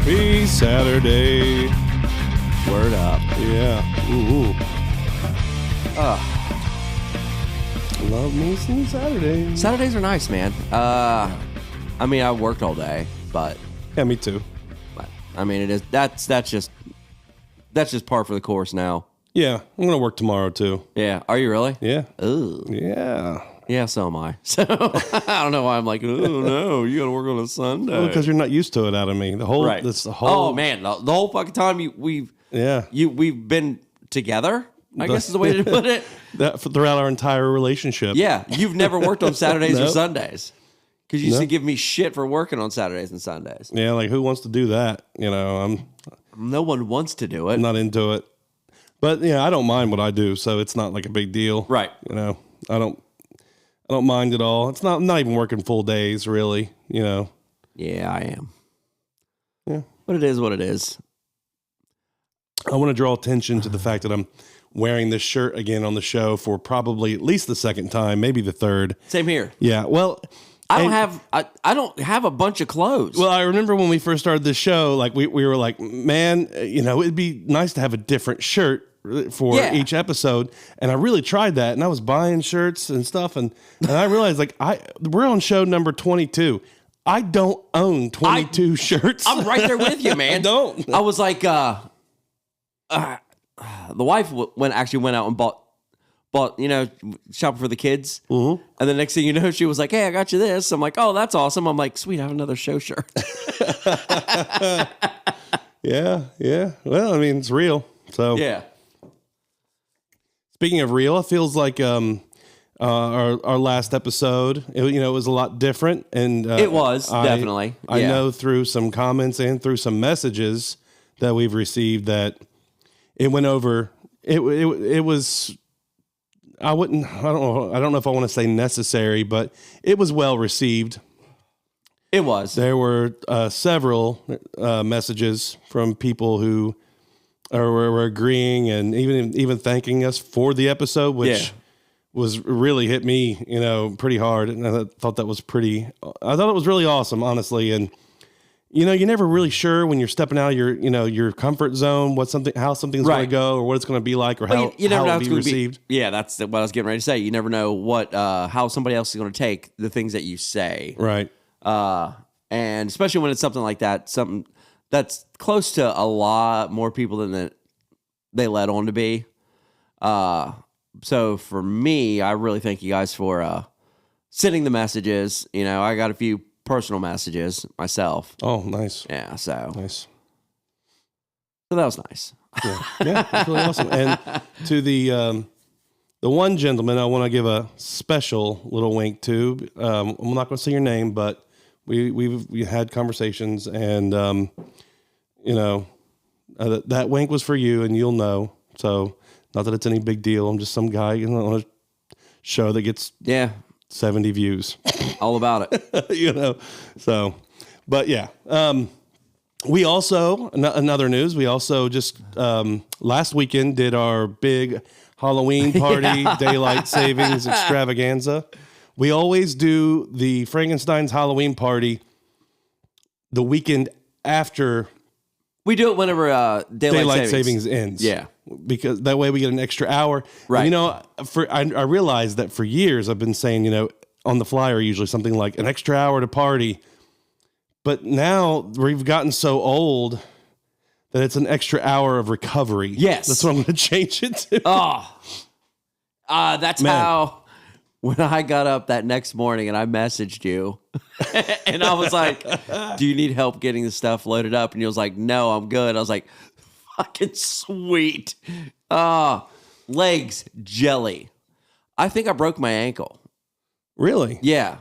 Happy Saturday. Word up. Yeah. Ooh. Love me some Saturdays. Saturdays are nice, man. I mean, I worked all day, but Yeah, me too. I mean, it is that's just par for the course now. Yeah, I'm going to work tomorrow too. Yeah. Are you really? Yeah. Ooh. Yeah. Yeah, so am I. So I don't know why I'm like, oh no, you got to work on a Sunday. Well, because you're not used to it out of me. Right. That's the whole. Oh man, the whole fucking time we've been together. I guess is the way to put it. That throughout our entire relationship. Yeah, you've never worked on Saturdays or Nope. Sundays because you used to give me shit for working on Saturdays and Sundays. Yeah, like who wants to do that? You know, No one wants to do it. I'm not into it. But yeah, I don't mind what I do, so it's not like a big deal. Right. You know, I don't mind at all. It's not I'm not even working full days really, you know. Yeah, I am. Yeah. But it is what it is. I want to draw attention to the fact that I'm wearing this shirt again on the show for probably at least the second time, maybe the third. Same here. Yeah. Well, I don't have a bunch of clothes. Well, I remember when we first started this show, like we were like, man, you know, it'd be nice to have a different shirt for each episode. And I really tried that, and I was buying shirts and stuff, and I realized like we're on show number 22. I don't own 22 shirts. I'm right there with you, man. I don't. I was like, the wife went out and bought, shopping for the kids. Mm-hmm. And the next thing you know, she was like, hey, I got you this. I'm like, oh, that's awesome. I'm like, sweet, I have another show shirt. Yeah. Well, I mean, it's real. So Yeah. Speaking of real, it feels like our last episode, it was a lot different. And It was, definitely. I Yeah. know through some comments and through some messages that we've received that it went over. It was... I don't know if I want to say necessary, but it was well received. It was. There were several messages from people who were agreeing and even thanking us for the episode, which was really hit me, pretty hard. And I thought it was really awesome, honestly. And you're never really sure when you're stepping out of your comfort zone, how something's going to go, or what it's going to be like, or how it'll be received. That's what I was getting ready to say. You never know how somebody else is going to take the things that you say. Right. And especially when it's something like that, something that's close to a lot more people than they let on to be. So for me, I really thank you guys for sending the messages. I got a few personal messages myself. Oh, nice. Yeah, so nice. So that was nice. Yeah, that's really awesome. And to the one gentleman, I want to give a special little wink to. I'm not going to say your name, but we had conversations, and that wink was for you, and you'll know. So not that it's any big deal. I'm just some guy on a show that gets 70 views. All about it. So, but yeah. We also, another news, we also just last weekend did our big Halloween party, daylight savings extravaganza. We always do the Frankenstein's Halloween party the weekend after. We do it whenever daylight savings ends. Yeah. Because that way we get an extra hour. Right. And, I realized that for years I've been saying, on the flyer, usually something like an extra hour to party. But now we've gotten so old that it's an extra hour of recovery. Yes. That's what I'm going to change it to. That's how, when I got up that next morning and I messaged you and I was like, do you need help getting the stuff loaded up? And you was like, no, I'm good. I was like, fucking sweet. Legs jelly. I think I broke my ankle. Really? Yeah.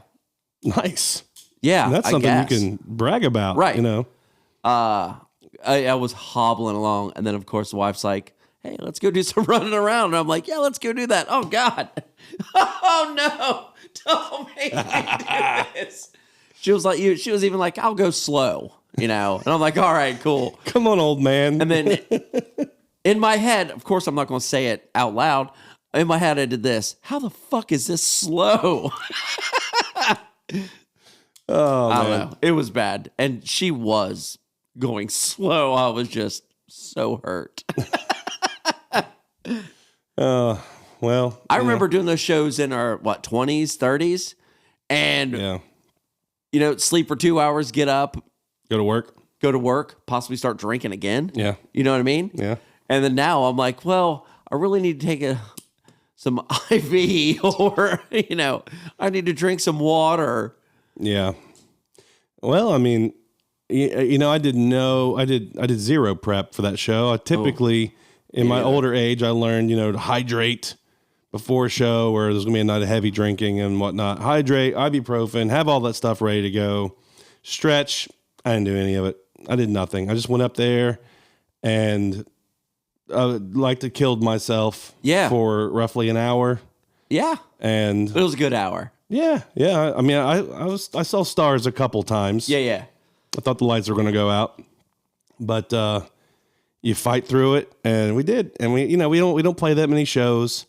Nice. Yeah. And that's something you can brag about. Right. I was hobbling along, and then of course the wife's like, hey, let's go do some running around. And I'm like, yeah, let's go do that. Oh God. Oh no. Don't make me do this. She was even like, I'll go slow, And I'm like, all right, cool. Come on, old man. And then in my head, of course I'm not going to say it out loud. In my head, I did this. How the fuck is this slow? Oh, I don't man. know. It was bad. And she was going slow. I was just so hurt. Well, I remember doing those shows in our 20s, 30s, and sleep for 2 hours, get up, go to work, possibly start drinking again. Yeah. You know what I mean? Yeah. And then now I'm like, well, I really need to take some IV, or I need to drink some water. Yeah. Well, I mean, I did zero prep for that show. I typically, in my older age, I learned, to hydrate before a show where there's going to be a night of heavy drinking and whatnot. Hydrate, ibuprofen, have all that stuff ready to go. Stretch. I didn't do any of it. I did nothing. I just went up there and killed myself for roughly an hour. Yeah. And it was a good hour. Yeah. I mean, I saw stars a couple times. Yeah. I thought the lights were going to go out, but you fight through it, and we did. And we don't play that many shows,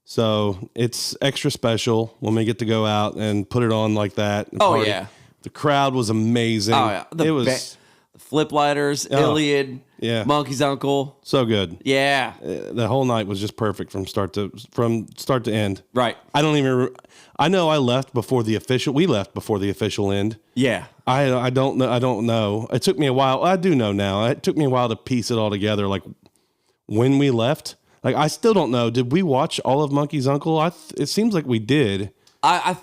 so it's extra special when we get to go out and put it on like that. Oh yeah, the crowd was amazing. Oh yeah, it was Flip Lighters, Iliad, Monkey's Uncle, so good. Yeah, the whole night was just perfect from start to end. Right. I know I left before the official. We left before the official end. Yeah. I don't know. I don't know. It took me a while. I do know now. It took me a while to piece it all together. Like when we left, like I still don't know. Did we watch all of Monkey's Uncle? It seems like we did. I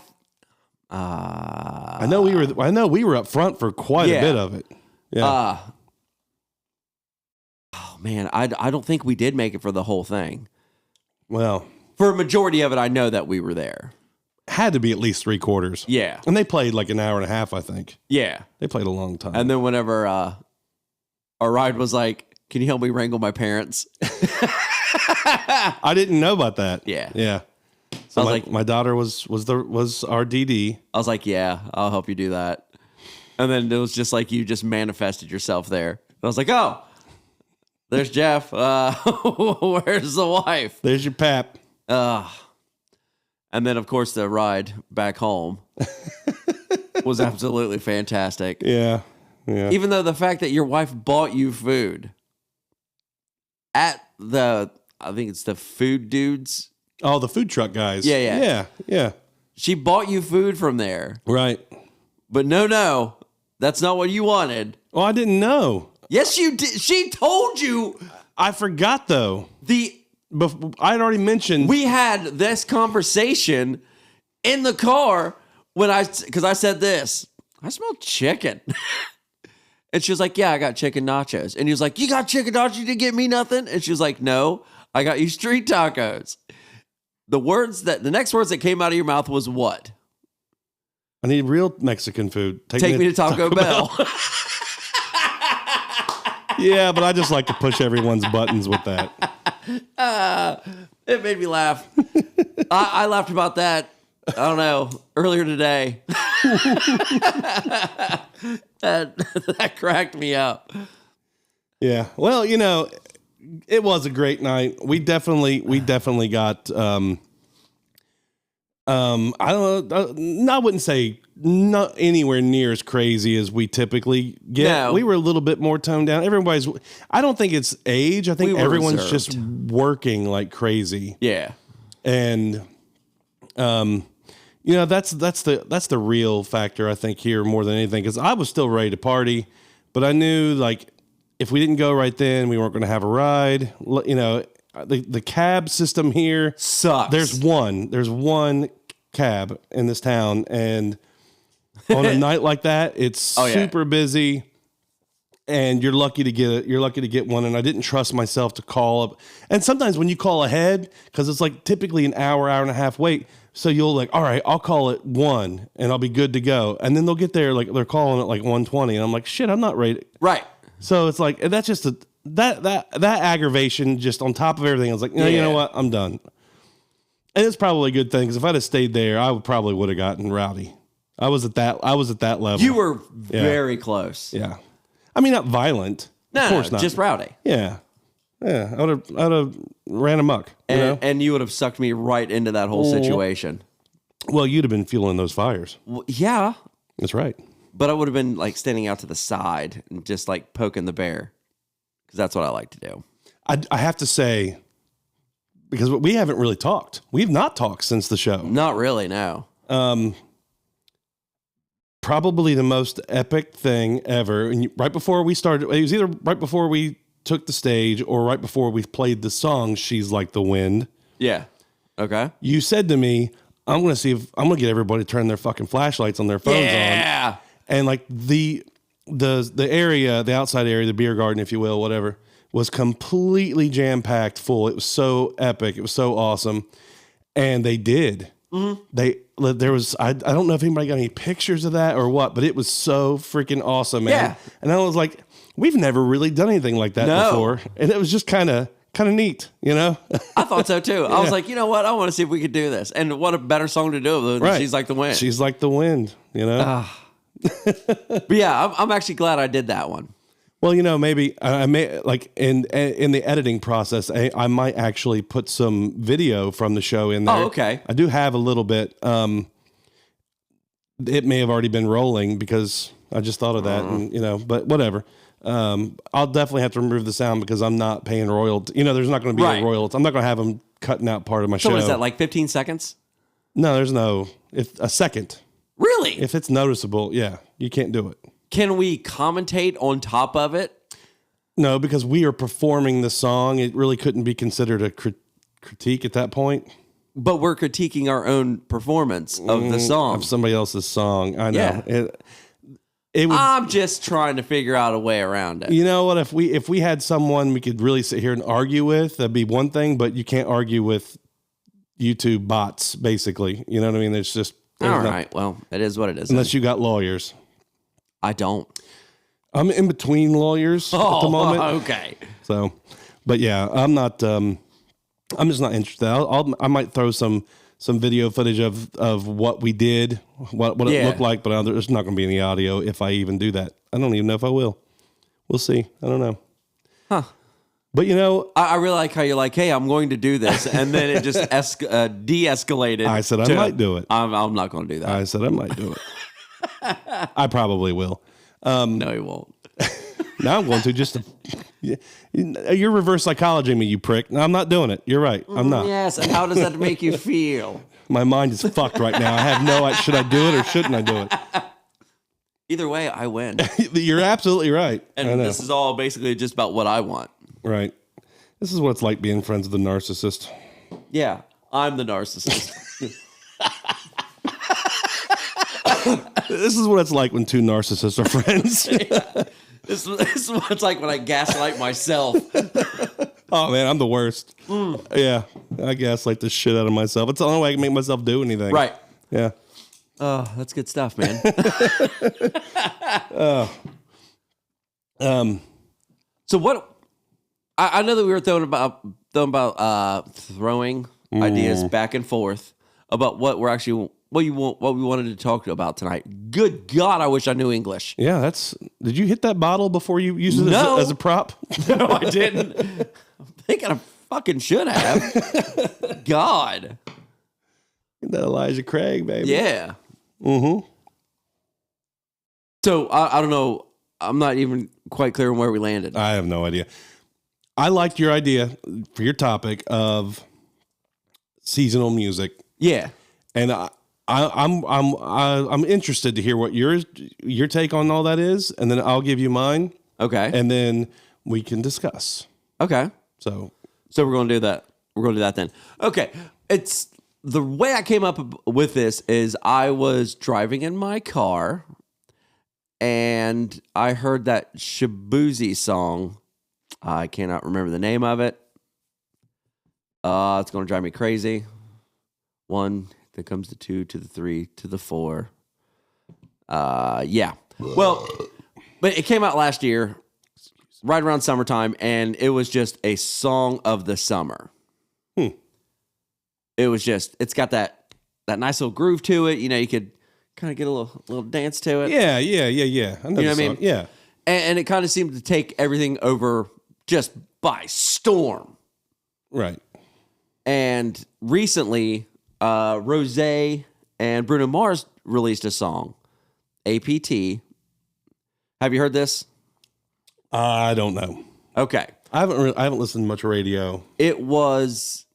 know we were up front for quite a bit of it. Yeah. Oh man, I don't think we did make it for the whole thing. Well, for a majority of it, I know that we were there. Had to be at least 3/4. Yeah. And they played like an hour and a half, I think. Yeah. They played a long time. And then whenever our ride was like, can you help me wrangle my parents? I didn't know about that. Yeah. Yeah. So my daughter was our DD. I was like, yeah, I'll help you do that. And then it was just like you just manifested yourself there. And I was like, oh, there's Jeff. Where's the wife? There's your pap. And then, of course, the ride back home was absolutely fantastic. Yeah. Even though the fact that your wife bought you food at I think it's the Food Dudes. Oh, the food truck guys. Yeah. She bought you food from there. Right. But no, that's not what you wanted. Well, I didn't know. Yes, you did. She told you. I forgot, though. I had already mentioned. We had this conversation in the car because I said this. I smell chicken. And she was like, yeah, I got chicken nachos. And he was like, you got chicken nachos? You didn't get me nothing? And she was like, no, I got you street tacos. The next words that came out of your mouth was what? I need real Mexican food. Take me to Taco Bell. Yeah, but I just like to push everyone's buttons with that. It made me laugh. I laughed about that, I don't know, earlier today. That cracked me up. Yeah. Well, it was a great night. We definitely got I don't know. I wouldn't say not anywhere near as crazy as we typically get. No. We were a little bit more toned down. I don't think it's age. I think everyone's reserved. just working like crazy. Yeah. And that's the real factor I think here more than anything, because I was still ready to party, but I knew like if we didn't go right then, we weren't going to have a ride. The cab system here sucks. There's one cab in this town, and on a night like that, it's super busy, and you're lucky to get one. And I didn't trust myself to call up. And sometimes when you call ahead, because it's like typically an hour and a half wait, so you'll like, all right, I'll call it 1 and I'll be good to go. And then they'll get there like they're calling it like 1:20, and I'm like, shit, I'm not ready. Right. So it's like that's just that aggravation just on top of everything. I was like, no, you know what, I'm done. And it's probably a good thing, because if I'd have stayed there, I probably would have gotten rowdy. I was at that level. You were very close. Yeah. I mean, not violent. No, of course not. Just rowdy. Yeah. Yeah. I would have ran amok. And you would have sucked me right into that whole situation. Well, you'd have been fueling those fires. Well, yeah. That's right. But I would have been like standing out to the side and just like poking the bear because that's what I like to do. I have to say, because we haven't really talked. We've not talked since the show. Not really, no. Probably the most epic thing ever. And right before we started, it was either right before we took the stage or right before we played the song, She's Like the Wind. Yeah. Okay. You said to me, I'm going to get everybody to turn their fucking flashlights on their phones on. And like the area, the outside area, the beer garden, if you will, whatever, was completely jam-packed full. It was so epic. It was so awesome. And they did. Mm-hmm. There was, I don't know if anybody got any pictures of that or what, but it was so freaking awesome, man. Yeah. And I was like, we've never really done anything like that before. And it was just kind of neat, you know? I thought so too. I was like, you know what? I want to see if we could do this. And what a better song to do than Right. She's Like the Wind. She's Like the Wind, you know? But yeah, I'm actually glad I did that one. Well, you know, maybe I may like in the editing process, I might actually put some video from the show in there. Oh, okay. I do have a little bit. It may have already been rolling because I just thought of that, and you know, but whatever. I'll definitely have to remove the sound because I'm not paying royalty. You know, there's not going to be a royalty. I'm not going to have them cutting out part of my show. So is that like 15 seconds? No, there's no. If a second. Really? If it's noticeable, yeah, you can't do it. Can we commentate on top of it? No, because we are performing the song. It really couldn't be considered a critique at that point. But we're critiquing our own performance of the song. Of somebody else's song. I know. Yeah. It would, I'm just trying to figure out a way around it. you know what? If we had someone we could really sit here and argue with, that'd be one thing, but you can't argue with YouTube bots, basically. You know what I mean? There's All right. Well, it is what it is. Unless you got lawyers. I don't. I'm in between lawyers at the moment. Okay. So, but yeah, I'm not. I'm just not interested. I might throw some video footage of what we did, what it looked like, but there's not going to be any audio if I even do that. I don't even know if I will. We'll see. I don't know. Huh. But you know, I really like how you're like, hey, I'm going to do this, and then it just de-escalated. I said I might do it. I'm not going to do that. I said I might do it. I probably will. No, you won't. Now I'm going to just. You're reverse psychology me, you prick. No, I'm not doing it. You're right. I'm not. Yes, and how does that make you feel? My mind is fucked right now. I have no. Should I do it or shouldn't I do it? Either way, I win. You're absolutely right. And this is all basically just about what I want. Right. This is what it's like being friends with a narcissist. Yeah, I'm the narcissist. This is what it's like when two narcissists are friends. This is what it's like when I gaslight myself. Oh, man, I'm the worst. Yeah, I gaslight the shit out of myself. It's the only way I can make myself do anything. Right. Yeah. Oh, that's good stuff, man. So what? I know that we were throwing about throwing ideas back and forth about what we're actually what we wanted to talk about tonight. Good God, I wish I knew English. Yeah, did you hit that bottle before you used it as a prop? No, I didn't. I'm thinking I fucking should have. God. That Elijah Craig, baby. Yeah. Mm-hmm. So I don't know. I'm not even quite clear on where we landed. I have no idea. I liked your idea for your topic of seasonal music. Yeah. And I'm interested to hear what your take on all that is, and then I'll give you mine. Okay. And then we can discuss. Okay. So we're going to do that. We're going to do that then. Okay. It's the way I came up with this is I was driving in my car and I heard that Shaboozey song. I cannot remember the name of it. It's going to drive me crazy. 1, then comes the 2 to the 3 to the 4. Yeah. Well, but it came out last year, right around summertime, and it was just a song of the summer. It was just, it's got that nice little groove to it. You know, you could kind of get a little dance to it. yeah. I know You know what I mean? Yeah. And it kind of seemed to take everything over just by storm. Right. And recently, Rosé and Bruno Mars released a song APT. Have you heard this? I don't know. Okay. I haven't listened to much radio. It was,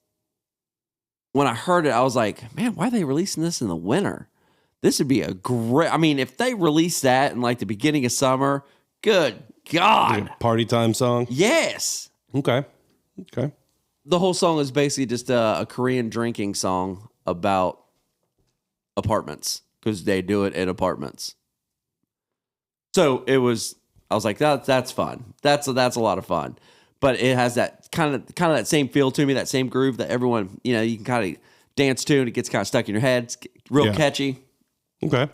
when I heard it, I was like, man, why are they releasing this in the winter? This would be a great, I mean, if they release that in like the beginning of summer, good God. Like a party time song? Yes. Okay. The whole song is basically just a Korean drinking song about apartments because they do it in apartments. So I was like, that's fun. That's a lot of fun. But it has that kind of that same feel to me, that same groove that everyone, you can kind of dance to and it gets kind of stuck in your head. It's real catchy. Okay.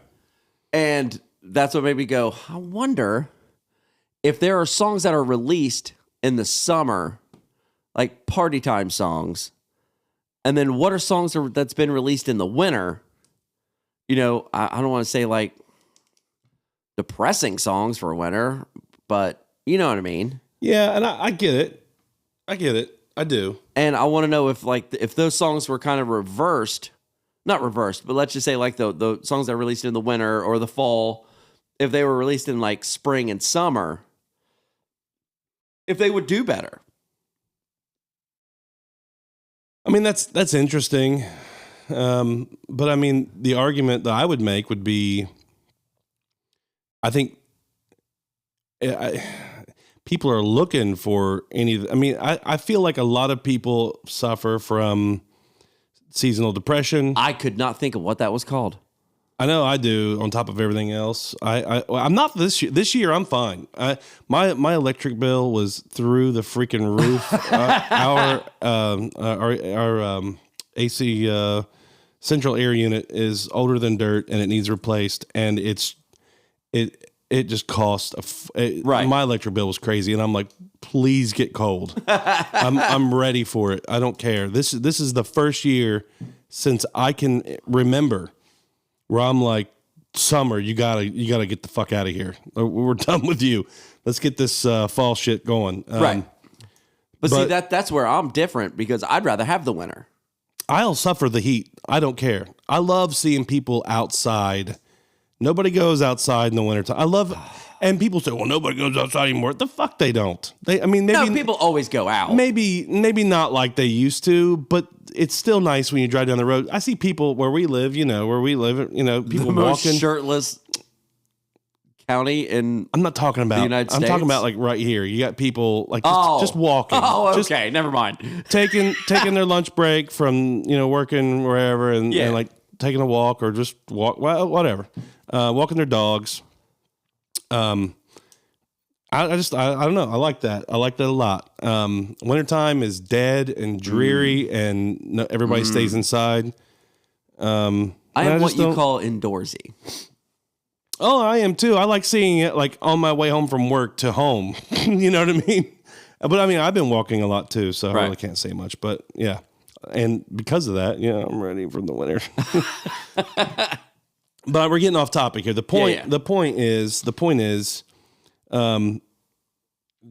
And that's what made me go, I wonder if there are songs that are released in the summer, like party time songs, and then what are songs that's been released in the winter? I don't want to say like depressing songs for winter, but you know what I mean? Yeah, and I get it. I do. And I want to know if those songs were kind of not reversed, but let's just say like the songs that are released in the winter or the fall, if they were released in like spring and summer, if they would do better. I mean, that's interesting. But I mean, the argument that I would make would be, I think people are looking for I feel like a lot of people suffer from seasonal depression. I could not think of what that was called. I know I do. On top of everything else, I'm not this year. This year I'm fine. My electric bill was through the freaking roof. Our AC central air unit is older than dirt and it needs replaced, and it just cost right. My electric bill was crazy, and I'm like, please get cold. I'm ready for it. I don't care. This is the first year since I can remember where I'm like, summer, you gotta get the fuck out of here. We're done with you. Let's get this fall shit going. Right. But see, that's where I'm different because I'd rather have the winter. I'll suffer the heat. I don't care. I love seeing people outside. Nobody goes outside in the wintertime. And people say, well, nobody goes outside anymore. The fuck they don't. Maybe people always go out. Maybe not like they used to, but it's still nice when you drive down the road. I see people people the most walking shirtless county in I'm not talking about the United States. I'm talking about like right here. You got people like just walking. Oh, okay, just never mind. taking their lunch break from working wherever and like taking a walk or just whatever. Walking their dogs. I don't know. I like that. I like that a lot. Wintertime is dead and dreary and everybody stays inside. I am what you call indoorsy. Oh, I am too. I like seeing it like on my way home from work to home. You know what I mean? But I mean, I've been walking a lot too, so I really can't say much. But yeah. And because of that, I'm ready for the winter. But we're getting off topic here. The point is,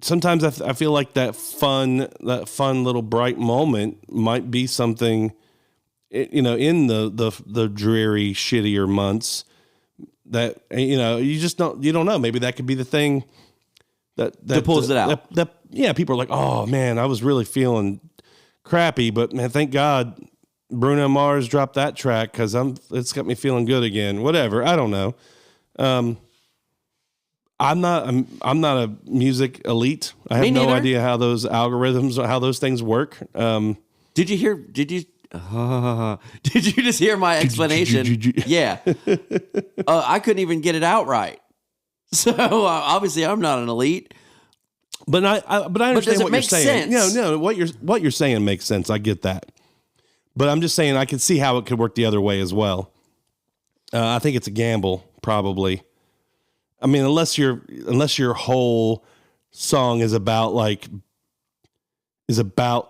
sometimes I feel like that fun little bright moment might be something, in the dreary, shittier months that, you don't know. Maybe that could be the thing that pulls it out. People are like, oh man, I was really feeling crappy, but man, thank God Bruno Mars dropped that track because it's got me feeling good again. Whatever, I don't know. I'm not a music elite. I have no idea how those algorithms, how those things work. Did you just hear my explanation? Yeah. I couldn't even get it out right. So obviously I'm not an elite. But I understand what you're saying. Sense? No, what you're saying makes sense. I get that. But I'm just saying I can see how it could work the other way as well. I think it's a gamble, probably. I mean, unless your whole song is about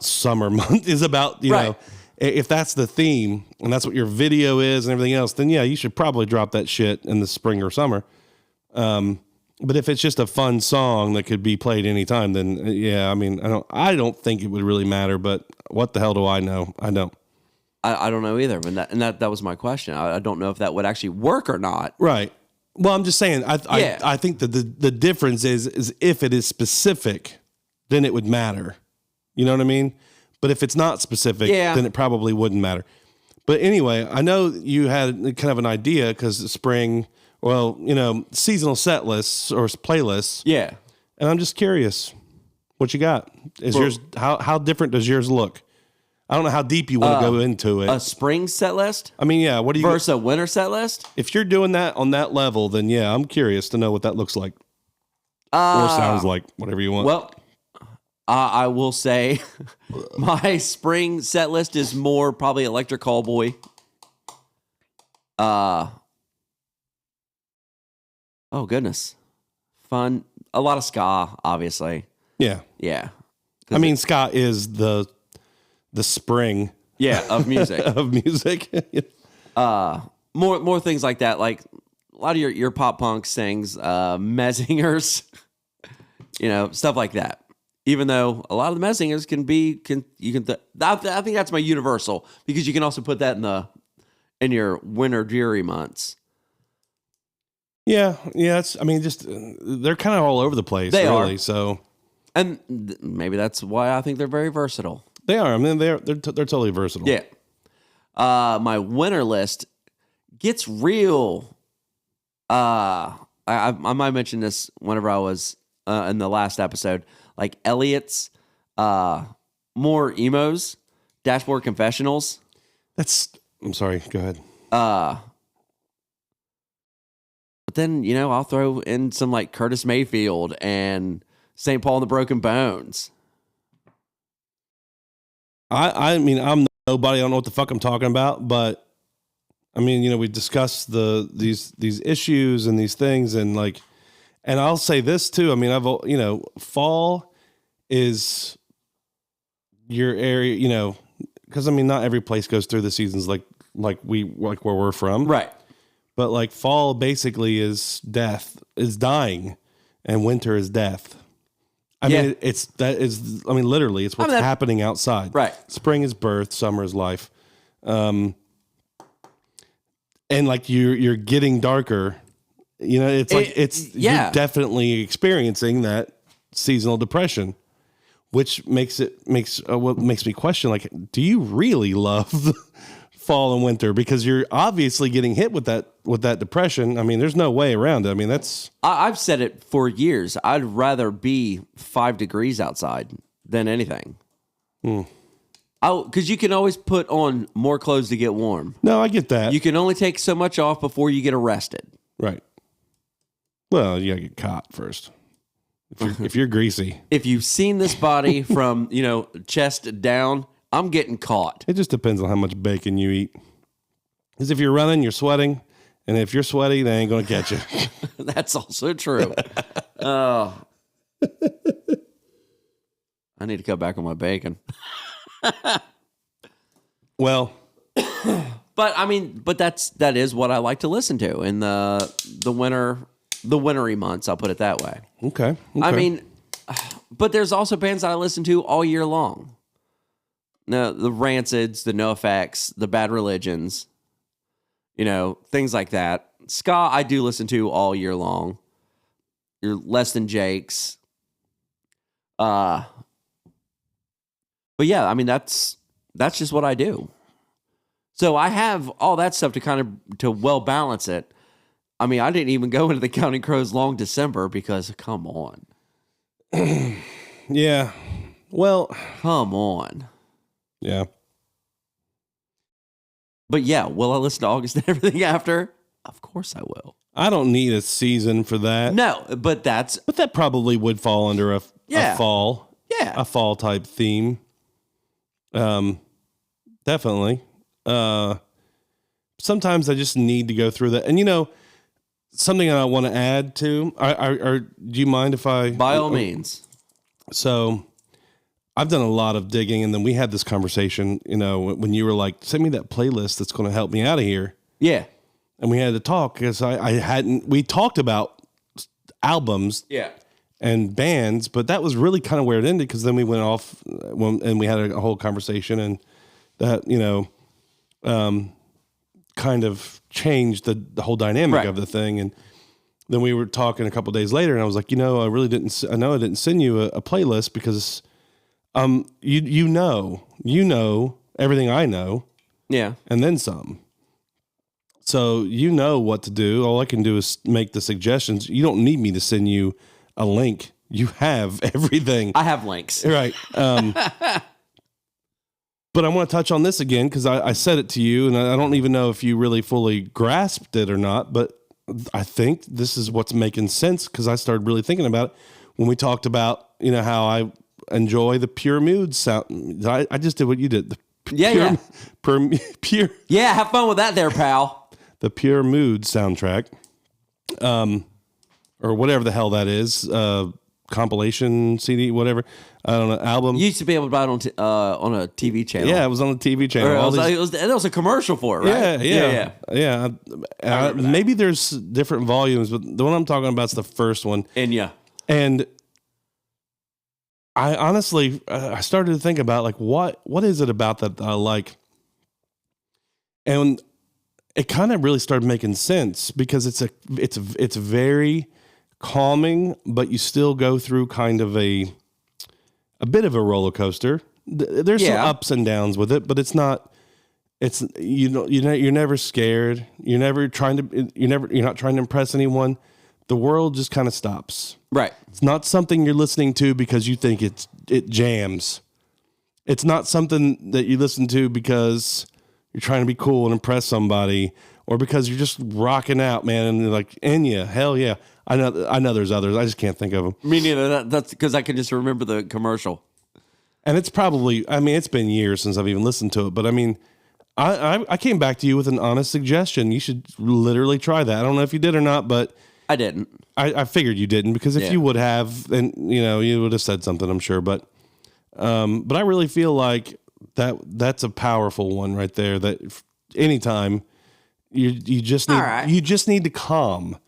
summer month, is about know, if that's the theme and that's what your video is and everything else, then yeah, you should probably drop that shit in the spring or summer. But if it's just a fun song that could be played anytime, then yeah, I mean, I don't think it would really matter. But what the hell do I know? I don't. I don't know either. And that was my question. I don't know if that would actually work or not. Right. Well, I'm just saying. Yeah. I think that the difference is if it is specific, then it would matter. You know what I mean? But if it's not specific, then it probably wouldn't matter. But anyway, I know you had kind of an idea because the spring, well, seasonal set lists or playlists. Yeah. And I'm just curious, what you got? Is yours how different does yours look? I don't know how deep you want to go into it. A spring set list? I mean, yeah. What do you versus a winter set list? If you're doing that on that level, then yeah, I'm curious to know what that looks like or sounds like, whatever you want. Well, I will say my spring set list is more probably Electric Callboy. Oh goodness, fun. A lot of ska, obviously. Yeah. I mean, ska is the spring. Yeah, of music. of music. More things like that, like a lot of your pop punk things, Messingers, stuff like that. Even though a lot of the Messingers I think that's my universal, because you can also put that in your winter dreary months. Yeah. I mean, just they're kind of all over the place. They really, are. So, and maybe that's why I think they're very versatile. They are. I mean, they're totally versatile. Yeah. My winter list gets real. I might mention this whenever I was in the last episode. Like Elliot's, more emos, Dashboard Confessionals. I'm sorry. Go ahead. But then I'll throw in some like Curtis Mayfield and St. Paul and the Broken Bones. I mean, I'm nobody. I don't know what the fuck I'm talking about, but I mean, we discussed these issues and these things, and I'll say this too. I mean, fall is your area, because I mean, not every place goes through the seasons like where we're from, right? But fall basically is dying, and winter is death. I mean, literally, it's what's happening outside. Right. Spring is birth, summer is life. And you're getting darker, you're definitely experiencing that seasonal depression, which makes me question, do you really love fall and winter? Because you're obviously getting hit with that depression. I mean, there's no way around it. I mean, I've said it for years. I'd rather be 5 degrees outside than anything. Because you can always put on more clothes to get warm. No, I get that. You can only take so much off before you get arrested. Right. Well, you gotta get caught first. If you're greasy. If you've seen this body from, chest down, I'm getting caught. It just depends on how much bacon you eat. Because if you're running, you're sweating. And if you're sweaty, they ain't going to catch you. That's also true. Oh. I need to cut back on my bacon. Well. But that is what I like to listen to in the wintry months, I'll put it that way. Okay. I mean, but there's also bands that I listen to all year long. No, the Rancids, the NoFX, the Bad Religions, things like that. Ska, I do listen to all year long. Your Less Than Jakes. But yeah, I mean, that's just what I do. So I have all that stuff to well balance it. I mean, I didn't even go into the Counting Crows Long December because, come on. Yeah. Well. Come on. Yeah. But yeah, will I listen to August and everything after? Of course I will. I don't need a season for that. No, but that probably would fall under a fall. Yeah. A fall type theme. Definitely. Sometimes I just need to go through that. And something I want to add to, do you mind if I? By all means. So I've done a lot of digging, and then we had this conversation, when you were like, send me that playlist that's going to help me out of here. Yeah. And we had to talk because we talked about albums and bands, but that was really kind of where it ended, because then we went off and we had a whole conversation, and that, kind of changed the whole dynamic of the thing. then we were talking a couple days later, and I was like, I really didn't. I know I didn't send you a playlist because, you know everything I know, Yeah. and then some. So you know what to do. All I can do is make the suggestions. You don't need me to send you a link. You have everything. I have links. Right. But I want to touch on this again because I said it to you, and I don't even know if you really fully grasped it or not, but I think this is what's making sense because I started really thinking about it when we talked about, how I enjoy the Pure Mood sound. I just did what you did. Pure. Yeah, have fun with that there, pal. The Pure Mood soundtrack, or whatever the hell that is, compilation CD, whatever. I don't know, album. You used to be able to buy it on a TV channel. Yeah, it was on the TV channel. There was a commercial for it, right? Yeah. Maybe there's different volumes, but the one I'm talking about is the first one. And I honestly, I started to think about like what is it about that I like, and it kind of really started making sense because it's very calming, but you still go through kind of a bit of a roller coaster. There's some ups and downs with it, but it's not. It's you're never scared. You're not trying to impress anyone. The world just kind of stops. Right. It's not something you're listening to because you think it jams. It's not something that you listen to because you're trying to be cool and impress somebody, or because you're just rocking out, man. And you're like, Enya, hell yeah. I know there's others. I just can't think of them. Me neither. That's because I can just remember the commercial. And it's probably, it's been years since I've even listened to it. But I came back to you with an honest suggestion. You should literally try that. I don't know if you did or not, but I didn't. I figured you didn't because if you would have, then you would have said something, I'm sure. But I really feel like that's a powerful one right there. That anytime you just need to calm.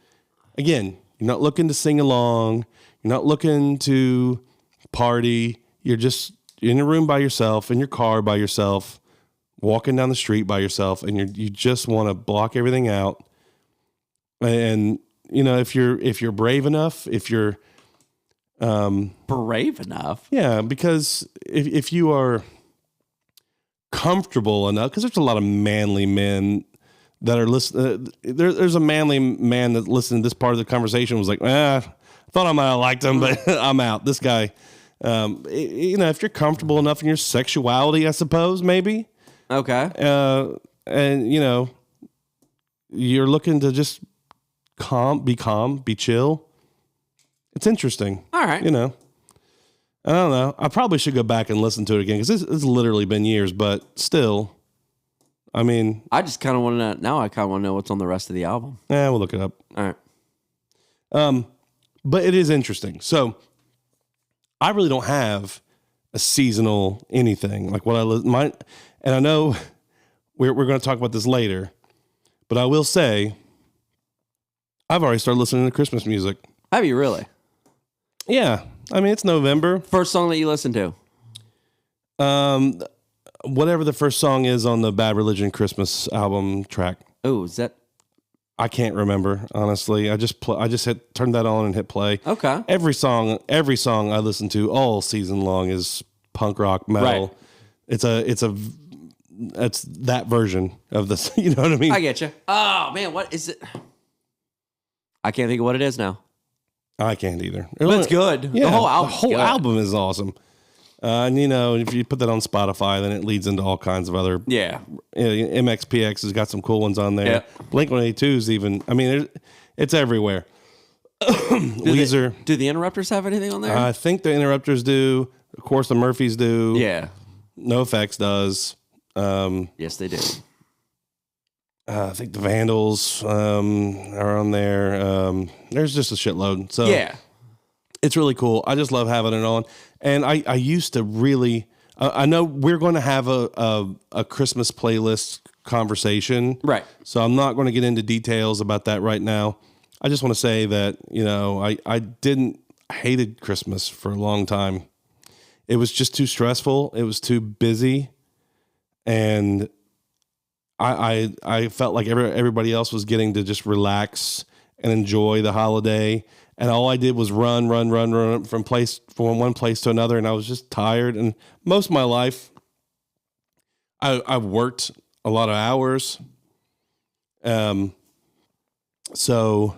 Again, you're not looking to sing along. You're not looking to party. You're just in a room by yourself, in your car by yourself, walking down the street by yourself, and you just want to block everything out. And if you're brave enough, if you're brave enough, yeah, because if you are comfortable enough, because there's a lot of manly men that are listening. There's a manly man that listened to this part of the conversation was like, I thought I might have liked him, but I'm out. This guy, if you're comfortable enough in your sexuality, I suppose, maybe. Okay. And you're looking to just be calm, be chill. It's interesting. All right. I don't know. I probably should go back and listen to it again because it's literally been years, but still. I just kind of want to know. Now I kind of want to know what's on the rest of the album. Yeah, we'll look it up. All right. But it is interesting. So I really don't have a seasonal anything like what and I know we're going to talk about this later, but I will say I've already started listening to Christmas music. Have you really? Yeah. It's November. First song that you listened to? Whatever the first song is on the Bad Religion Christmas album track. Oh, is that? I can't remember, honestly. I just turned that on and hit play. Okay. Every song I listen to all season long is punk rock metal. Right. It's that version of this. You know what I mean? I get you. Oh man, what is it? I can't think of what it is now. I can't either. But it's good. Yeah, the whole album is awesome. And if you put that on Spotify, then it leads into all kinds of other. Yeah. MXPX has got some cool ones on there. Yeah. Blink-182 is even. It's everywhere. Weezer. Do the Interrupters have anything on there? I think the Interrupters do. Of course, the Murphys do. Yeah. NoFX does. Yes, they do. I think the Vandals are on there. There's just a shitload. So yeah, it's really cool. I just love having it on. And I used to really. I know we're going to have a Christmas playlist conversation, right? So I'm not going to get into details about that right now. I just want to say that I hated Christmas for a long time. It was just too stressful. It was too busy, and I felt like everybody else was getting to just relax and enjoy the holiday. And all I did was run from one place to another. And I was just tired. And most of my life, I worked a lot of hours. So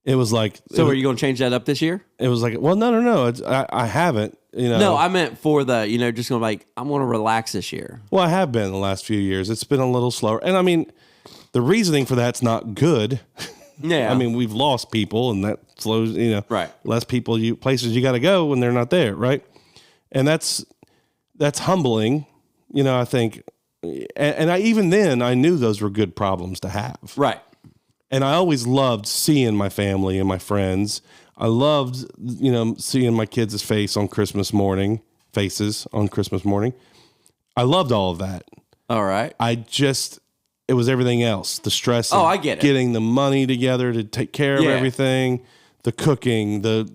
it was like, So are you going to change that up this year? it was like, well, no. I haven't, No, I meant for the, just going like, I'm going to relax this year. Well, I have been the last few years. It's been a little slower. And I mean, the reasoning for that's not good. Yeah. I mean, we've lost people and that slows, Right. less people, places you got to go when they're not there. Right. And that's humbling, I think. And even then I knew those were good problems to have. Right. And I always loved seeing my family and my friends. I loved, seeing my kids' faces on Christmas morning. I loved all of that. All right. It was everything else. The stress of I get it. Getting the money together to take care of Yeah. everything, the cooking, the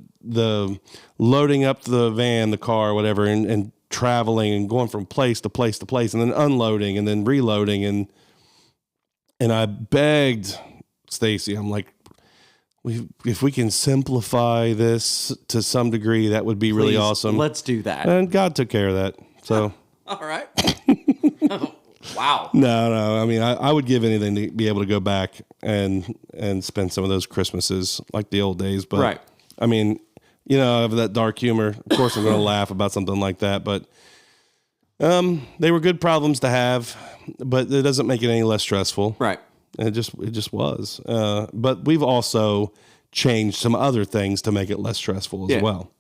loading up the van, the car, whatever, and traveling and going from place to place to place, and then unloading and then reloading. And I begged Stacy, I'm like, if we can simplify this to some degree, that would be really Please, awesome. Let's do that. And God took care of that. So All right. Wow. no. I mean, I would give anything to be able to go back and spend some of those Christmases like the old days. But Right. I mean, I have that dark humor. Of course, I'm going to laugh about something like that. But they were good problems to have, but it doesn't make it any less stressful. Right. And it just was. But we've also changed some other things to make it less stressful as well.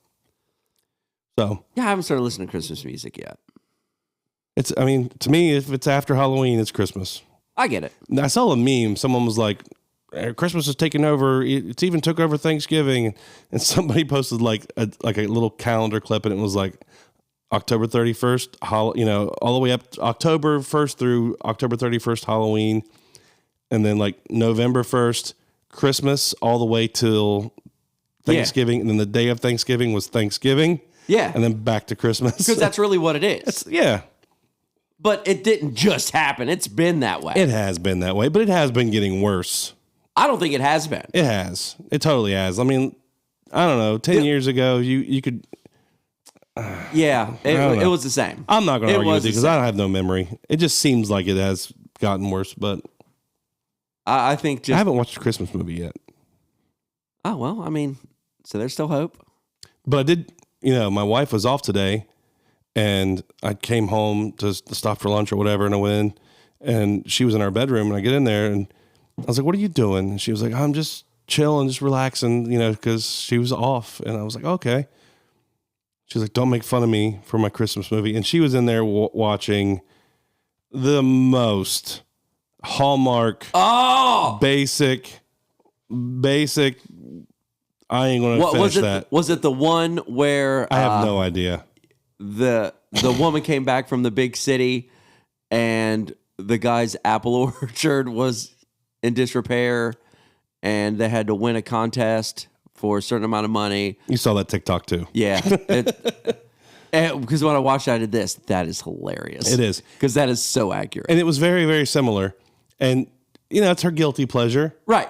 So Yeah, I haven't started listening to Christmas music yet. to me, if it's after Halloween, it's Christmas. I get it. I saw a meme. Someone was like, Christmas is taking over. It's even took over Thanksgiving. And somebody posted like a little calendar clip, and it was like October 31st, all the way up to October 1st through October 31st, Halloween. And then like November 1st, Christmas, all the way till Thanksgiving. And then the day of Thanksgiving was Thanksgiving. Yeah. And then back to Christmas. Because that's really what it is. Yeah. But it didn't just happen. It's been that way. It has been that way, but it has been getting worse. I don't think it has been. It has. It totally has. I mean, I don't know. 10 years ago, you could. Yeah, it was the same. I'm not going to argue with you was because I have no memory. It just seems like it has gotten worse, but I think I just. haven't watched a Christmas movie yet. Oh, well, I mean, so there's still hope. But I did, my wife was off today, and I came home to stop for lunch or whatever, and I went in, and she was in our bedroom, and I get in there, and I was like, "What are you doing?" And she was like, "I'm just chilling, just relaxing," because she was off, and I was like, "Okay." She's like, "Don't make fun of me for my Christmas movie," and she was in there watching the most Hallmark, basic. I ain't gonna finish that. Was it the one where I have no idea. the woman came back from the big city and the guy's apple orchard was in disrepair and they had to win a contest for a certain amount of money? You saw that TikTok too. Yeah. Because when I watched that, I did this. That is hilarious. It is. Because that is so accurate. And it was very, very similar. And, it's her guilty pleasure. Right.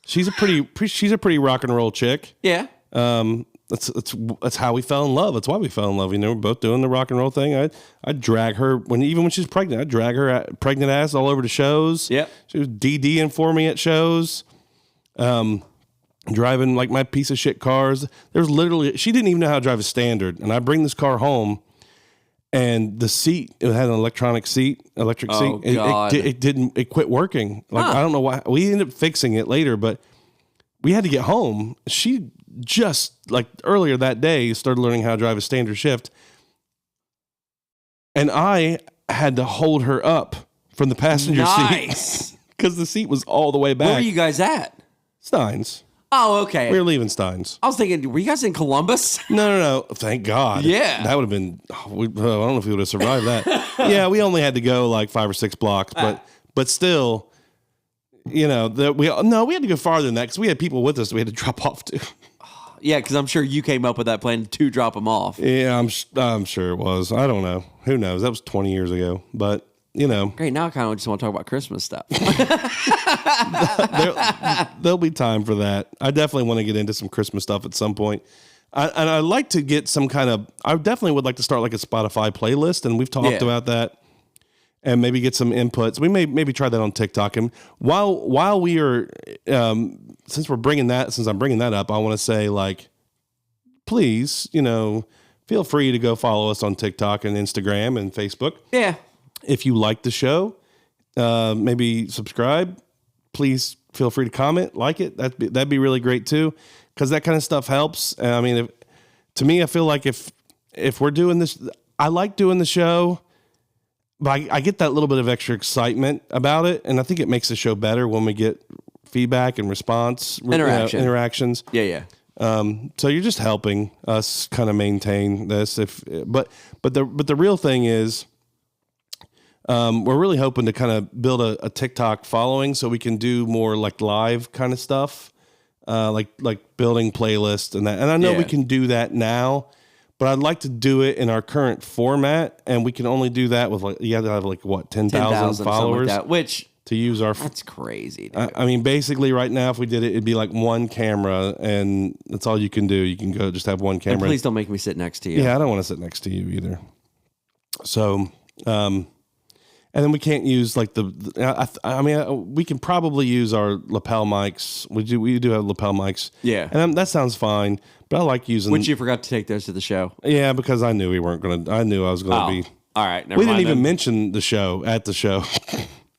She's a pretty rock and roll chick. Yeah. That's how we fell in love. That's why we fell in love. We're both doing the rock and roll thing. I'd drag her even when she's pregnant. I'd drag her pregnant ass all over to shows. Yep. She was DDing for me at shows. Driving like my piece of shit cars. She didn't even know how to drive a Standard. And I bring this car home, and the seat, it had an electric seat. God. It quit working. I don't know why. We ended up fixing it later, but we had to get home. She just earlier that day started learning how to drive a Standard shift. And I had to hold her up from the passenger seat because the seat was all the way back. Where were you guys at? Steins. Oh, okay. We were leaving Steins. I was thinking, were you guys in Columbus? No. Thank God. Yeah. That would have been, I don't know if we would have survived that. Yeah, we only had to go 5 or 6 blocks, but still, we had to go farther than that because we had people with us that we had to drop off to. Yeah, because I'm sure you came up with that plan to drop them off. Yeah, I'm sure it was. I don't know. Who knows? That was 20 years ago. But you know, Great. Now I kind of just want to talk about Christmas stuff. there'll be time for that. I definitely want to get into some Christmas stuff at some point. And I'd like to get some kind of, I definitely would like to start like a Spotify playlist. And we've talked about that and maybe get some inputs. We may maybe try that on TikTok. And while we are, since I'm bringing that up, I want to say like, please, you know, feel free to go follow us on TikTok and Instagram and Facebook. Yeah. If you like the show, maybe subscribe. Please feel free to comment, like it. That'd be really great too, because that kind of stuff helps. I mean, to me, I feel like if we're doing this, I like doing the show, but I get that little bit of extra excitement about it, and I think it makes the show better when we get feedback and response, interactions. Yeah. So you're just helping us kind of maintain this. But the real thing is, we're really hoping to kind of build a TikTok following so we can do more like live kind of stuff, like building playlists and that. And I know we can do that now, but I'd like to do it in our current format, and we can only do that with like, you have to have like what, 10,000 followers, like that, which to use our. That's crazy. Dude. I mean, basically, right now, if we did it, it'd be like one camera, and that's all you can do. You can go just have one camera. And please don't make me sit next to you. Yeah, I don't want to sit next to you either. So, and then we can't use like I mean, we can probably use our lapel mics. We do have lapel mics. Yeah, and that sounds fine. But I like using. Which you forgot to take those to the show. Yeah, because I knew we weren't gonna. I knew I was gonna be. All right, we didn't even mention the show at the show.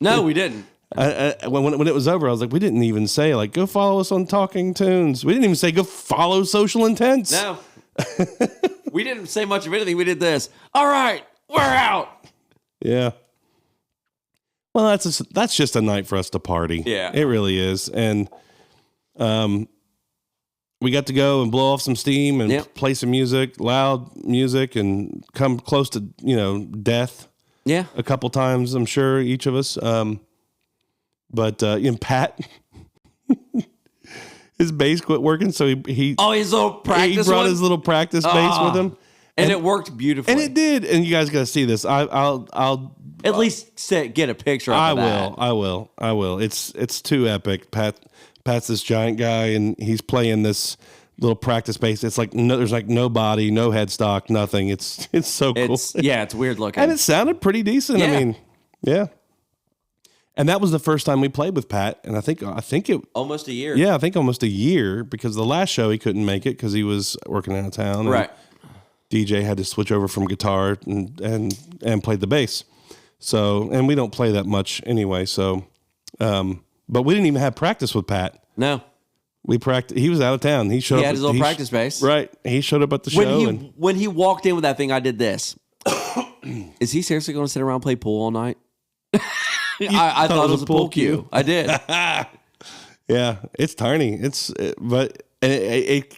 No, we didn't. When it was over, I was like, we didn't even say like go follow us on Talking Tunes. We didn't even say go follow Social Intense. No, we didn't say much of anything. We did this. All right, we're out. Yeah. Well, that's just a night for us to party. Yeah, it really is, and we got to go and blow off some steam and play some music, loud music, and come close to death. Yeah, a couple times, I'm sure, each of us. But Pat, his bass quit working, so he his little practice. He brought his little practice bass with him, and it worked beautifully. And it did. And you guys got to see this. I'll at least get a picture of that. I will. It's too epic. Pat's this giant guy, and he's playing this little practice bass. It's like there's like no body, no headstock, nothing. It's so cool. It's weird looking, and it sounded pretty decent. Yeah. I mean, yeah. And that was the first time we played with Pat, and I think it almost a year. Yeah, I think almost a year, because the last show he couldn't make it because he was working out of town. Right. DJ had to switch over from guitar and played the bass. So, and we don't play that much anyway. So, but we didn't even have practice with Pat. No, we practiced. He was out of town. He showed up. He had his little practice bass. Right. He showed up at the show. When he walked in with that thing, I did this. Is he seriously going to sit around and play pool all night? I thought it was a pool cue. I did. Yeah, it's tiny. It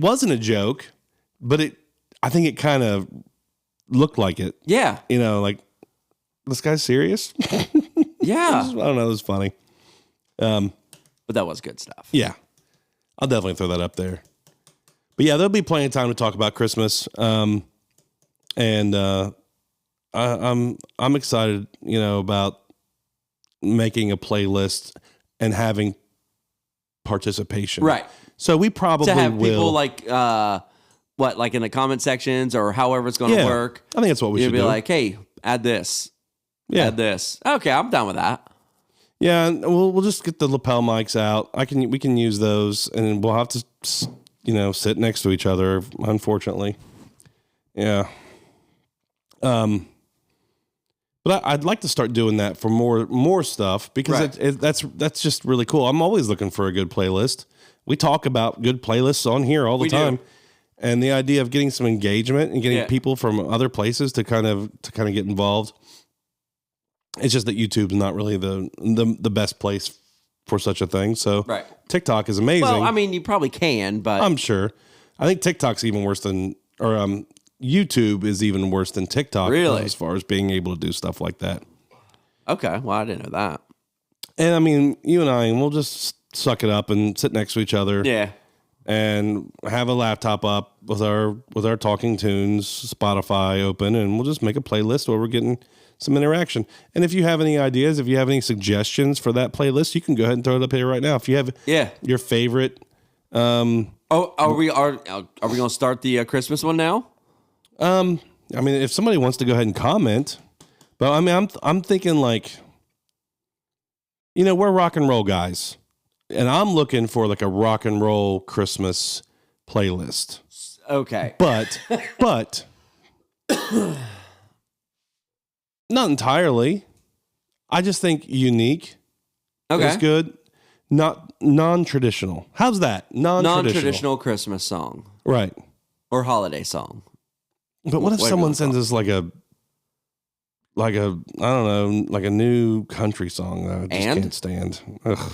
wasn't a joke, but I think it kind of looked like it. Yeah. Like, this guy's serious? Yeah. I don't know. It was funny. But that was good stuff. Yeah. I'll definitely throw that up there. But yeah, there'll be plenty of time to talk about Christmas. I'm excited, about making a playlist and having participation. Right. So we probably to have will. People like in the comment sections or however it's going to work. I think that's what we should do. You'll be like, hey, add this. Yeah. Add this. Okay, I'm done with that. Yeah, and we'll just get the lapel mics out. We can use those, and we'll have to sit next to each other, unfortunately. Yeah. But I'd like to start doing that for more stuff, because that's just really cool. I'm always looking for a good playlist. We talk about good playlists on here all the time. Do. And the idea of getting some engagement and getting people from other places to kind of get involved. It's just that YouTube's not really the best place for such a thing. So TikTok is amazing. Well, I mean, you probably can, but I'm sure. I think TikTok's even worse than, YouTube is even worse than TikTok. Really? As far as being able to do stuff like that. Okay. Well, I didn't know that. And I mean, you and we'll just suck it up and sit next to each other. Yeah. and have a laptop up with our Talking Tunes Spotify open, and we'll just make a playlist where we're getting some interaction. And if you have any ideas, if you have any suggestions for that playlist, you can go ahead and throw it up here right now. If you have your favorite. Are we going to start the Christmas one now? I mean, if somebody wants to go ahead and comment, but I mean, I'm thinking like, we're rock and roll guys, and I'm looking for like a rock and roll Christmas playlist. Okay, but not entirely. I just think unique. Okay, is good. Not non-traditional. How's that? Non-traditional Christmas song, right? Or holiday song. But what if someone sends us like a I don't know, like a new country song that I just can't stand? Ugh.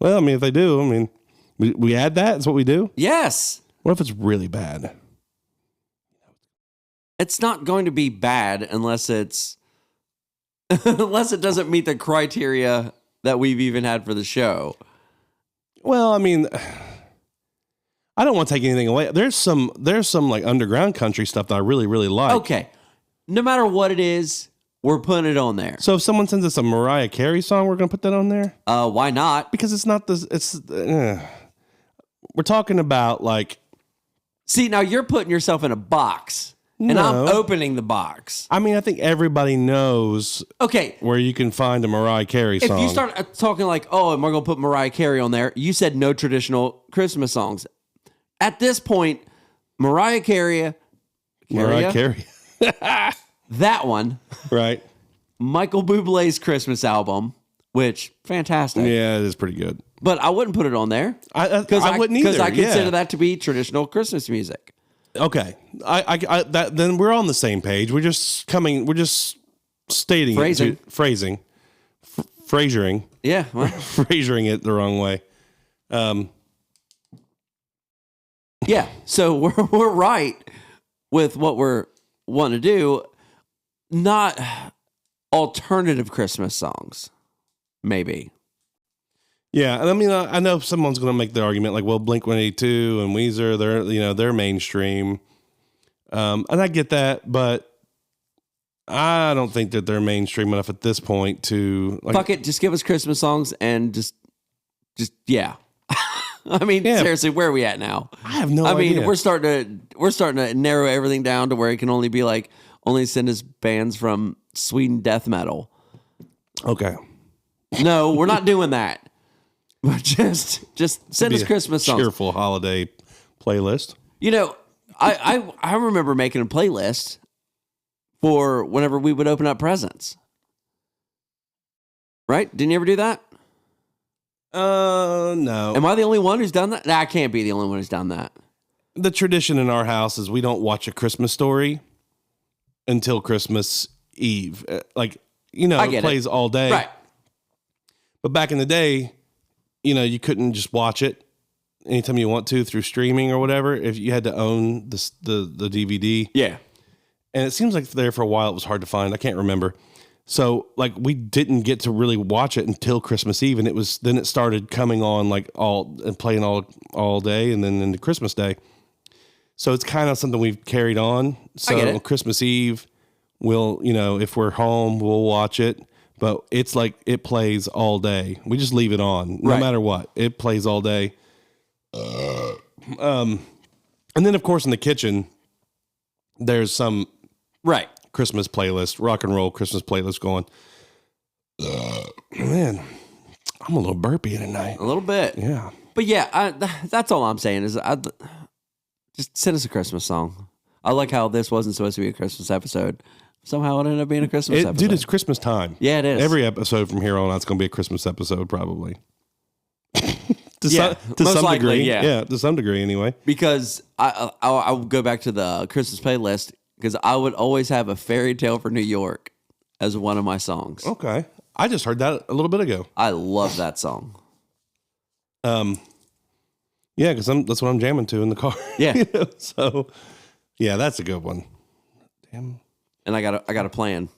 Well, I mean, if they do, I mean, we add that. That's what we do. Yes. What if it's really bad? It's not going to be bad unless it doesn't meet the criteria that we've even had for the show. Well, I mean, I don't want to take anything away. There's some like underground country stuff that I really, really like. Okay. No matter what it is, we're putting it on there. So if someone sends us a Mariah Carey song, we're going to put that on there? Why not? Because it's not this, we're talking about like. See, now you're putting yourself in a box. And I'm opening the box. I mean, I think everybody knows where you can find a Mariah Carey song. If you start talking like, oh, am I going to put Mariah Carey on there? You said no traditional Christmas songs. At this point, Mariah Carey. That one. Right. Michael Bublé's Christmas album, which, fantastic. Yeah, it is pretty good. But I wouldn't put it on there. I wouldn't either. Because I consider that to be traditional Christmas music. Okay, then we're on the same page. We're just stating phrasing, Yeah, well. phrasing it the wrong way. Yeah, so we're right with what we're wanting to do. Not alternative Christmas songs, maybe. Yeah, and I mean, I know someone's going to make the argument like, well, Blink-182 and Weezer, they're mainstream, and I get that, but I don't think that they're mainstream enough at this point to like. Fuck it, just give us Christmas songs and just yeah. I mean, seriously, where are we at now? I have no idea. I mean, we're starting to narrow everything down to where it can only be like send us bands from Sweden death metal. Okay. No, we're not doing that. But just send us Christmas songs. Cheerful holiday playlist. I remember making a playlist for whenever we would open up presents. Right? Didn't you ever do that? No. Am I the only one who's done that? Nah, I can't be the only one who's done that. The tradition in our house is we don't watch A Christmas Story until Christmas Eve. It plays all day. Right. But back in the day, you couldn't just watch it anytime you want to through streaming or whatever. If you had to own the DVD. Yeah. And it seems like there for a while it was hard to find. I can't remember. So like we didn't get to really watch it until Christmas Eve, and then it started coming on like playing all day and then into Christmas Day. So it's kind of something we've carried on. So on Christmas Eve, we'll, if we're home, we'll watch it. But it's like it plays all day. We just leave it on no matter what. It plays all day. And then of course in the kitchen, there's some Christmas playlist, rock and roll Christmas playlist going. Man, I'm a little burpy tonight. A little bit. Yeah. But yeah, that's all I'm saying is just send us a Christmas song. I like how this wasn't supposed to be a Christmas episode. Somehow it ended up being a Christmas episode. Dude, it's Christmas time. Yeah, it is. Every episode from here on out is going to be a Christmas episode, probably. to most some likely, degree. yeah. To some degree, anyway. Because I would go back to the Christmas playlist because I would always have A Fairy Tale for New York as one of my songs. Okay. I just heard that a little bit ago. I love that song. Yeah, because that's what I'm jamming to in the car. Yeah. So, yeah, that's a good one. Damn. And I got a plan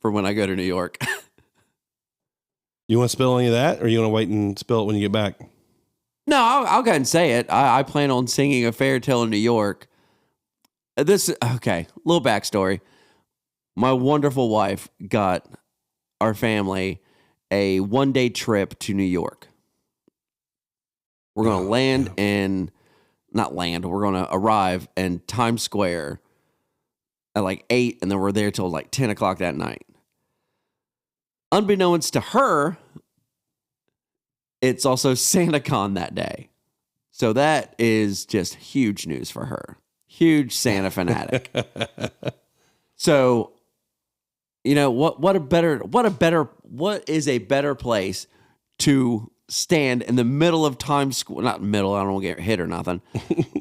for when I go to New York. You want to spill any of that, or you want to wait and spill it when you get back? No, I'll go ahead and say it. I plan on singing A Fairy Tale in New York. Okay, little backstory. My wonderful wife got our family a 1-day trip to New York. We're going to we're going to arrive in Times Square at like 8, and then we're there till like 10 o'clock that night. Unbeknownst to her, it's also SantaCon that day. So that is just huge news for her. Huge Santa fanatic. So, you know, what is a better place to stand in the middle of Times Square? Not middle, I don't want to get hit or nothing.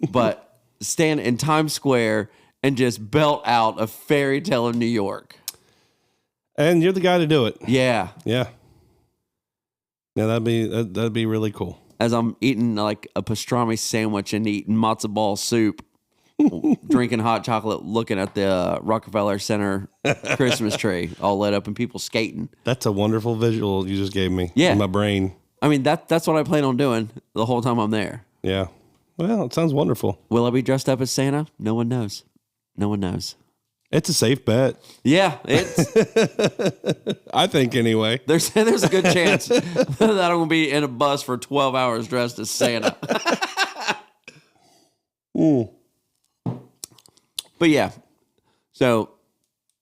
But stand in Times Square and just belt out A Fairy Tale in New York. And you're the guy to do it. Yeah. Yeah. Yeah, that'd be really cool. As I'm eating like a pastrami sandwich and eating matzo ball soup, drinking hot chocolate, looking at the Rockefeller Center Christmas tree all lit up and people skating. That's a wonderful visual you just gave me. Yeah. In my brain. I mean, that's what I plan on doing the whole time I'm there. Yeah. Well, it sounds wonderful. Will I be dressed up as Santa? No one knows. No one knows. It's a safe bet. Yeah, it's. I think anyway. There's a good chance that I'm going to be in a bus for 12 hours dressed as Santa. But yeah, so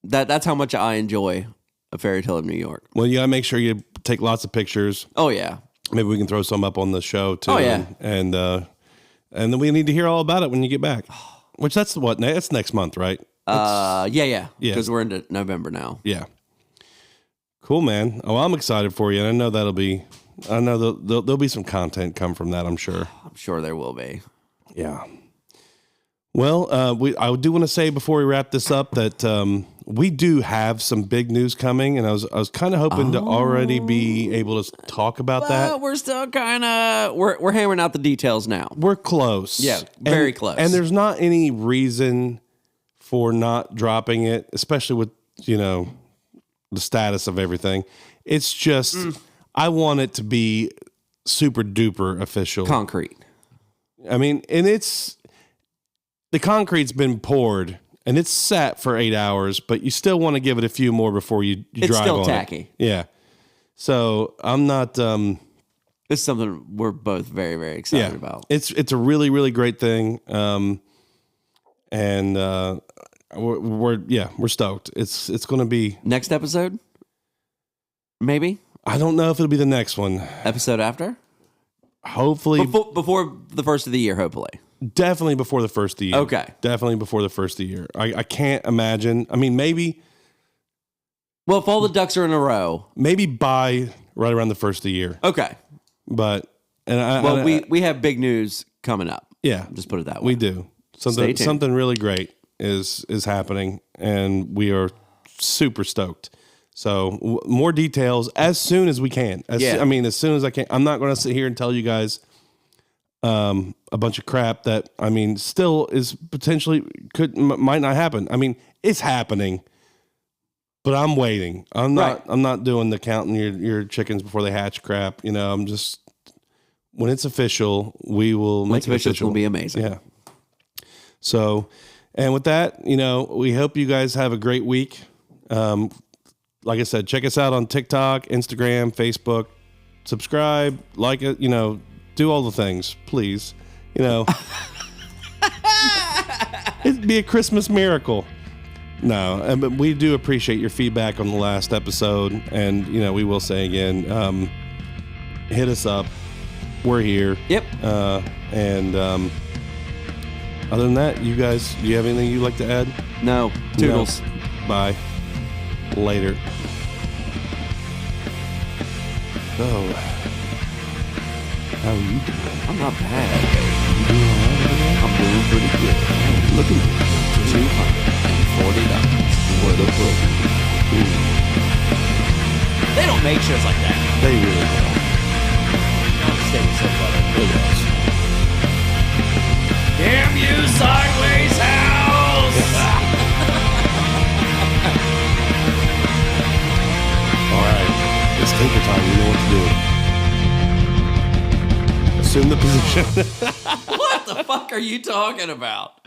that's how much I enjoy A Fairy Tale of New York. Well, you gotta make sure you take lots of pictures. Oh yeah. Maybe we can throw some up on the show too. Oh yeah. And then we need to hear all about it when you get back. Which that's next month, right? Yeah. Because we're into November now. Yeah. Cool, man. Oh, I'm excited for you, and I know there'll be some content come from that. I'm sure. I'm sure there will be. Yeah. Well, I do want to say before we wrap this up that we do have some big news coming, and I was kind of hoping to already be able to talk about that. We're still kind of we're hammering out the details now. We're close. Yeah, very close. And there's not any reason for not dropping it, especially with, you know, the status of everything. It's just I want it to be super duper official. Concrete. I mean, and the concrete's been poured and it's sat for 8 hours, but you still want to give it a few more before you drive on it. It's still tacky. Yeah. So I'm not. It's something we're both very, very excited about. It's a really, really great thing. And we're stoked. It's going to be next episode. Maybe. I don't know if it'll be the next one. Episode after. Hopefully before the first of the year. Hopefully. Definitely before the first of the year. Okay. Definitely before the first of the year. I can't imagine. I mean, maybe. Well, if all the ducks are in a row. Maybe by right around the first of the year. Okay. But we have big news coming up. Yeah. Just put it that way. We do. Something really great is happening, and we are super stoked. So more details as soon as we can. As soon as I can. I'm not going to sit here and tell you guys a bunch of crap that, I mean, still is potentially might not happen. I mean, it's happening, but I'm waiting. I'm not doing the counting your chickens before they hatch crap. You know, I'm just, when it's official, we will make it official. It will be amazing. Yeah. So, and with that, you know, we hope you guys have a great week. Like I said, check us out on TikTok, Instagram, Facebook, subscribe, like it, you know, do all the things, please. You know, it'd be a Christmas miracle. No, but we do appreciate your feedback on the last episode. And, you know, we will say again, hit us up. We're here. Yep. And other than that, you guys, do you have anything you'd like to add? No. Toodles. No. Bye. Later. So, how are you doing? I'm not bad. You doing all right? I'm doing pretty good. Looking good. $240 for the book. They don't make shows like that. They really don't. Damn you, Sideways House! All right, it's taker time. You know what to do. assume the position. What the fuck are you talking about?